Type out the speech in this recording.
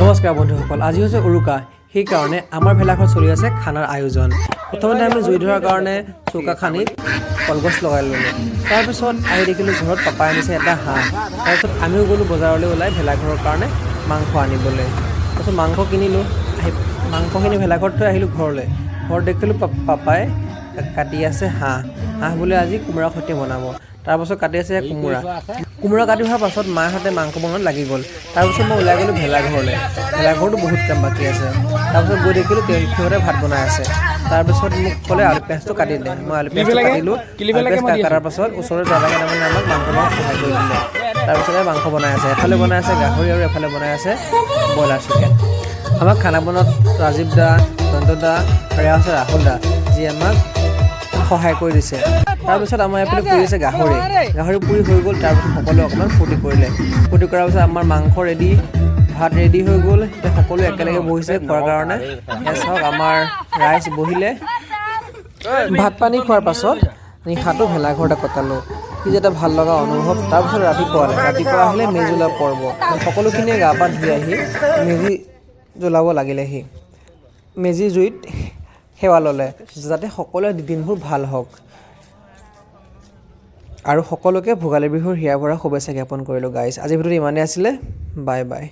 নমস্কাৰ বন্ধুসকল, আজি হৈছে উৰুকা। সেইকাৰণে আমাৰ ভেলাঘৰত চলি আছে খানাৰ আয়োজন। প্ৰথমতে আমি জুই ধৰাৰ কাৰণে চৌকা খানি কলগছ লগাই ল'লোঁ। তাৰপিছত আহি দেখিলোঁ ঘৰত পাপাই আনিছে এটা হাঁহ। তাৰপিছত আমিও গ'লোঁ বজাৰলৈ ওলাই ভেলাঘৰৰ কাৰণে মাংস আনিবলৈ। তাৰপিছত মাংস কিনিলোঁ, মাংসখিনি ভেলাঘৰত থৈ আহিলোঁ ঘৰলৈ। ঘৰত দেখিলোঁ পাপাই কাটি আছে হাঁহ বোলে আজি কোমোৰাৰ সৈতে বনাব। তাৰপাছত কাটি আছে কোমোৰা কাটি হোৱাৰ পাছত মাহঁতে মাংস বনোৱাত লাগি গ'ল। তাৰপিছত মই ওলাই গ'লোঁ ভেলাঘৰলৈ। ভেলাঘৰটো বহুত কাম বাকী আছে। তাৰপিছত গৈ দেখিলোঁ সিহঁতে ভাত বনাই আছে। তাৰপিছত মোক ক'লে আলু পিঁয়াজটো কাটি দে। মই আলু পিঁয়াজটো কাটিলোঁ। আলু পিঁয়াজ কটাৰ পাছত ওচৰৰে দাদা কেইটামানে আমাক মাংস বনাত সহায় কৰি দিলে। তাৰপিছতে মাংস বনাই আছে, এফালে বনাই আছে গাহৰি আৰু এফালে বনাই আছে ব্ৰইলাৰ চিকেন। আমাক খানা বনোৱাত ৰাজীৱ দা, জয়ন্ত দা আৰু আছে ৰাহুল দা, যি আমাক সহায় কৰি দিছে। তাৰপিছত আমাৰ এইফালে পুৰি আছে গাহৰি পুৰি হৈ গ'ল। তাৰপিছত সকলোৱে অকণমান ফূৰ্তি কৰিলে। ফূৰ্তি কৰাৰ পিছত আমাৰ মাংস ৰেডি, ভাত ৰেডি হৈ গ'ল। এতিয়া সকলোৱে একেলগে বহিছে খোৱাৰ কাৰণে। চাওক আমাৰ ৰাইজ বহিলে। ভাত পানী খোৱাৰ পাছত নিশাটো ভেলাঘৰতে কটালোঁ। কি যে এটা ভাল লগা অনুভৱ। তাৰপিছত ৰাতিপুৱা আহিলে মেজি জ্বলোৱা পৰ্ব। সকলোখিনিয়ে গা পা ধুই আহি মেজি জ্বলাব লাগিলেহি। মেজি জুইত সেৱা ল'লে যাতে সকলোৱে দিনবোৰ ভাল হওক। আৰু সকলোকে ভোগালী বিহুৰ হিয়াৰ ভৰা শুভেচ্ছা জ্ঞাপন কৰিলোঁ গাইজ। আজিৰ ভিডিঅ'টো ইমানেই আছিলে। Bye bye.